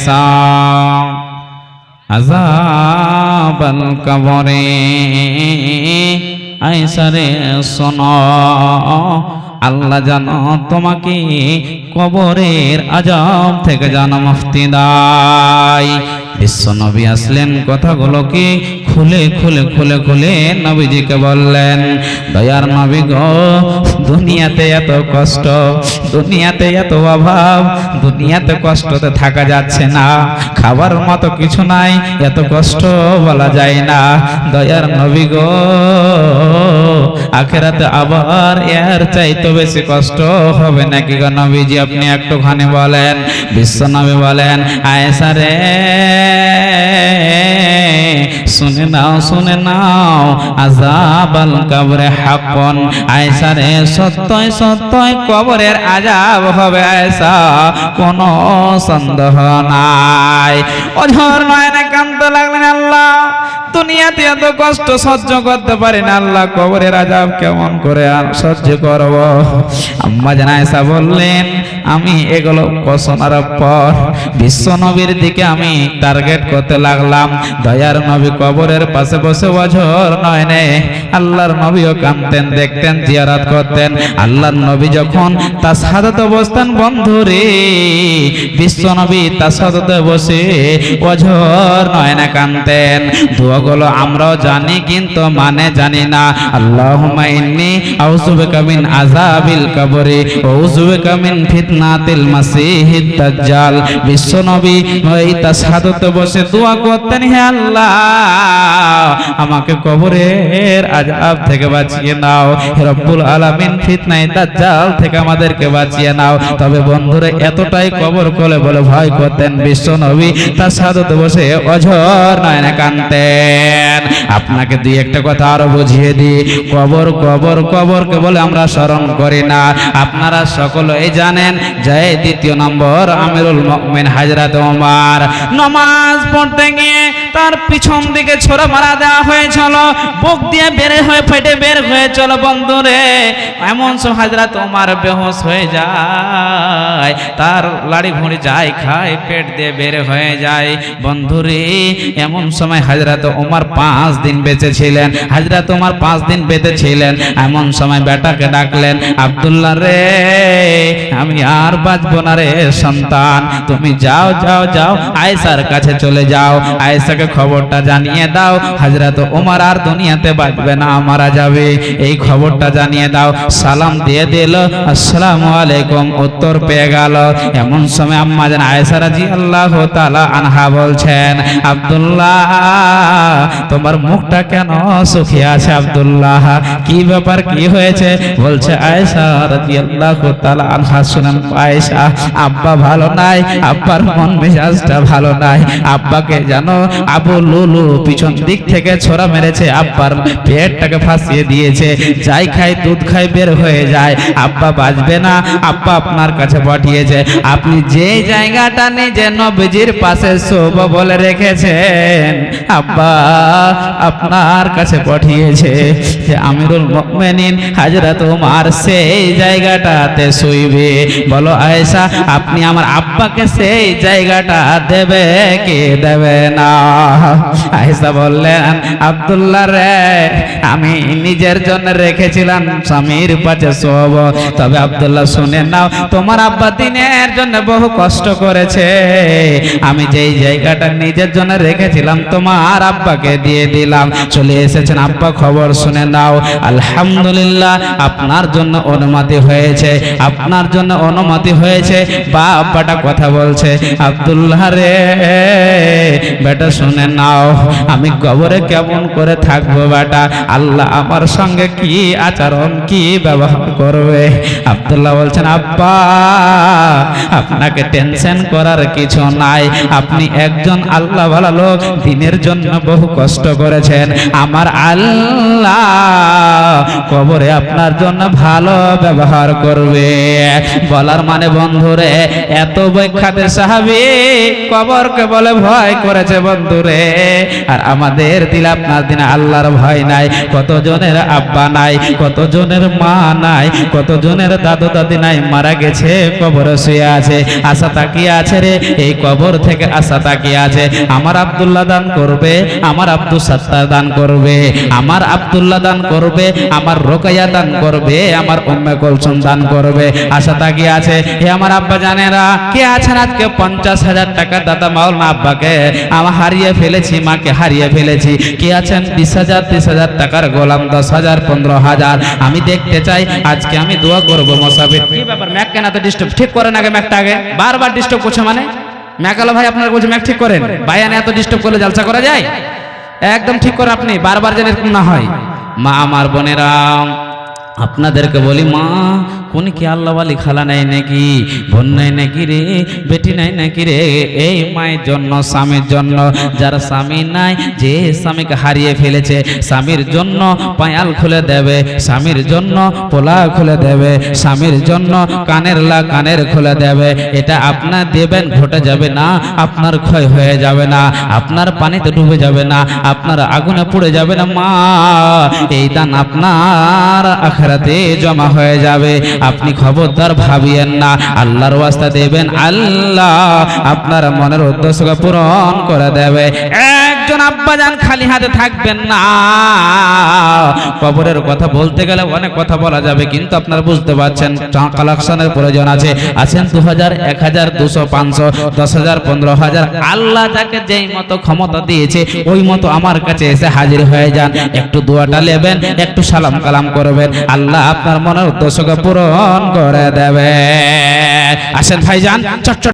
আয়েশা আযাবাল কবরে আয়েশা রে শোনো আল্লাহ জানো তোমাকে কবরের আযাব থেকে জানো মুক্তি দেয়। বিশ্বনবী আসলেন কথাগুলোকে খুলে খুলে খুলে খুলে নবীজিকে বললেন, দয়ার নবী গো, দুনিয়াতে এত কষ্ট, দুনিয়াতে এত অভাব, দুনিয়াতে কষ্টতে থাকা যাচ্ছে না, খাবার মতো কিছু নাই, এত কষ্ট বলা যায় না। দয়ার নবী গো, আখিরাতে আবার এর চাইতে বেশি কষ্ট হবে নাকি গো নবীজি, আপনি একটুখানি বলেন। বিশ্বনবী বলেন, আয়েশা রে শুনে নাও, শুনে নাও, আযাবাল কবরে হাক্কুন। আয়েশা রে সত্যই সত্যই কবরের আযাব হবে আয়েশা, কোনো সন্দেহ নাই। অঝর নয়নে কাঁদতে লাগলেন, আল্লাহ দুনিয়াতে এত কষ্ট সহ্য করতে পারি না, আল্লাহ কবরের আযাব কেমন করে আর সহ্য করব। আম্মা জান আয়েশা বললেন, আমি এগুলো শোনার পর বিশ্বনবীর দিকে আমি টার্গেট করতে লাগলাম। দয়ার নবী কবরের পাশে বসে অঝর নয়নে আল্লাহর নবীও কাঁদতেন, দেখতেন, জিয়ারত করতেন। আল্লাহর নবী যখন তার শাহাদাতে বসতেন, বন্ধুরে বিশ্বনবী তার শাহাদাতে বসে অঝর নয়নে কাঁদতেন। দোয়াগুলো আমরাও জানি কিন্তু মানে জানি না। আল্লাহুম্মা ইন্নী আউযু বিকা মিন আযাবিল কবরি ওয়া আউযু বিকা মিন ফিতনাতিল মাসিহিদ দাজ্জাল। বিশ্বনবী এই তার শাহাদাতে বসে দোয়া করতেন, হে আল্লাহ আমাকে কবরের আযাব থেকে বাঁচিয়ে নাও, হে রব্বুল আলামিন ফিতনায়ে দাজ্জাল থেকে আমাদেরকে বাঁচিয়ে নাও। তবে বন্ধুরা এতটাই কবর কোলে বলে ভয় করতেন, বিশ্বনবী তার শাহাদাতে বসে অঝর নয়নে কাঁদতেন। আপনাকে দুই একটা কথা আরো বুঝিয়ে দিই, কবর কবর কবরকে বলে আমরা স্মরণ করি না। আপনারা সকলেই জানেন যে দ্বিতীয় নম্বর আমিরুল মুমিনিন হযরত ওমর নামাজ পড়তে গিয়ে তার পিছন দিকে ছোরা মারা দেওয়া হয়েছিল, বুক দিয়ে বের হয়ে ফেটে বের হয়েছিল। বন্ধুরে এমন সব হযরত ওমর বেহুশ হয়ে যায়, তার লাড়ি ভুঁড়ি যায় খায়, পেট দিয়ে বের হয়ে যায়। বন্ধুরে এমন সময় হযরত ওমর 5 দিন বেঁচে ছিলেন, হযরত ওমর 5 দিন বেঁচে ছিলেন। এমন সময় বেটাকে ডাকলেন, আব্দুল্লাহ রে আমি আর বাঁচবো না রে সন্তান, তুমি যাও যাও যাও আয়েশার কাছে চলে যাও, আয়েশাকে খবরটা জানিয়ে দাও হযরত ওমর আর দুনিয়াতে বাঁচবে না, মারা যাবে, এই খবরটা জানিয়ে দাও। সালাম দিয়ে দিল, আসসালামু আলাইকুম, উত্তর পেয়ে গেল। এমন সময় আম্মা জান আয়েশা রাদিয়াল্লাহু তাআলা আনহা বলছেন, আব্দুল্লাহ তোমার মুখটা কেন শুকিয়ে আছে আব্দুল্লাহ, কি ব্যাপার, কি হয়েছে? বলছে আয়েশা রাদিয়াল্লাহু তাআলা আনহা, শুনেন আয়েশা, আব্বা ভালো নাই, আব্বার মন মেজাজটা ভালো নাই, আব্বাকে জানো আবু লুলু পিছন দিক থেকে ছোরা মেরেছে, আব্বার পেটটাকে ফাঁসিয়ে দিয়েছে, যাই খাই দুধ খাই বের হয়ে যায়, আব্বা বাঁচবে না, আব্বা আপনার কাছে পাঠিয়েছে। আপনি যে জায়গাটা নিজে নবীজির পাশে শোব বলে রেখেছেন, আব্বা আপনার কাছে পাঠিয়েছে যে আমিরুল মুমিনিন হযরত ওমর সেই জায়গাটাতে শুইবে। বলো আয়েশা, আপনি আমার আব্বাকে সেই জায়গাটা দেবে কি দেবে না? আয়েশা বললেন, আব্দুল্লাহ রে আমি নিজের জন্য রেখেছিলাম স্বামীর পাশে শোব, তবে আব্দুল্লাহ শুনে নাও, তোমার আব্বা দিনের জন্য বহু কষ্ট করেছে, আমি যেই জায়গাটা নিজের জন্য রেখেছিলাম তোমার আব্বাকে দিয়ে দিলাম। চলে এসেছেন আব্বা, খবর শুনে নাও, আলহামদুলিল্লাহ আপনার জন্য অনুমতি হয়েছে, আপনার জন্য অনুমতি হয়েছে। বাবাটা কথা বলছে, আব্দুল্লাহ রে বেটা শুনে নাও, আমি কবরে কেমন করে থাকবো বেটা, আল্লাহ আমার সঙ্গে কি আচরণ কি ব্যবহার করবে? আব্দুল্লাহ বলছেন, আব্বা আপনাকে টেনশন করার কিছু নাই, আপনি একজন আল্লাহ ভালো লোক, দিনের জন্য বহু কষ্ট করেছেন, আমার আল্লাহ কবরে আপনার জন্য ভালো ব্যবহার করবে। বলার মানে বন্ধুরে, এত বিখ্যাত সাহাবী কবরকে বলে ভয় করেছে বন্ধুরে, আর আমাদের দিলে আপনার দিনে আল্লাহর ভয় নাই। কতজনের আব্বা নাই, কতজনের মা নাই, কতজনের দাদু দাদি নাই, মারা গেছে কবরে শুয়ে আছে, আশা তাকিয়ে আছে রে, এই কবর থেকে আশা তাকিয়ে আছে আমার আব্দুল্লাহ দান করবে, আমার আব্দুল সাত্তার দান করবে, আমার আব্দুল্লাহ দান করবে, আমার রোকাইয়া দান করবে, আমার উম্মে কুলসুম দান করবে, আশা তাকিয়ে আছে। হে আমার আব্বা জানেরা, কে আছেন আজকে 50,000 টাকা দাদা মাওলানা আব্বাকে আমার হারিয়ে ফেলেছি, মাকে হারিয়ে ফেলেছি, কে আছেন 20,000 30,000 টাকার গোলাম, 10,000 15,000, আমি দেখতে চাই, আজকে আমি দোয়া করব মোসাফির। কি ব্যাপার, ম্যাক কেন এত ডিস্টার্ব? ঠিক করেন আগে ম্যাকটা, আগে বারবার ডিস্টার্ব করছে মানে ম্যাকালো ভাই আপনারা বলছে ম্যাক ঠিক করেন, বায়ানে এত ডিস্টার্ব করলে জালসা করা যায়? একদম ঠিক করে আপনি, বারবার যেন এরকম না হয়। মা আমার বোনেরা, আপনাদেরকে বলি, মা কোন কি আল্লাহওয়ালি খালা নাই নাকি, বোন নাই নাকি রে, বেটি নাই নাকি রে? এই মায়ের জন্য, স্বামীর জন্য, যার স্বামী নাই, যে স্বামীকে হারিয়ে ফেলেছে, স্বামীর জন্য পায়াল খুলে দেবে, স্বামীর জন্য পোলা খুলে দেবে, স্বামীর জন্য কানের খুলে দেবে। এটা আপনার দেবেন, ঘটে যাবে না, আপনার ক্ষয় হয়ে যাবে না, আপনার পানিতে ডুবে যাবে না, আপনার আগুনে পুড়ে যাবে না মা, এই দান আপনার আখিরাতে জমা হয়ে যাবে। আপনি খবরদার ভাবিয়েন না, আল্লাহর ওয়াস্তা দেবেন, আল্লাহ আপনার মনের উদ্দেশ্যকে পূরণ করে দেবে। একজন আব্বাজান খালি হাতে থাকবেন না। কবরের কথা বলতে গেলে অনেক কথা বলা যাবে, কিন্তু আপনারা বুঝতে পারছেন কালেকশনের প্রয়োজন আছে। আছেন 2000 1000 200 500 10,000 15,000, আল্লাহ যাকে যেই মতো ক্ষমতা দিয়েছে ওই মতো আমার কাছে এসে হাজির হয়ে যান, একটু দোয়াটা নেবেন, একটু সালাম কালাম করবেন, আল্লাহ আপনার মনের উদ্দেশ্যকে পূরণ করে দেবে। আসেন ভাইজান, চট চট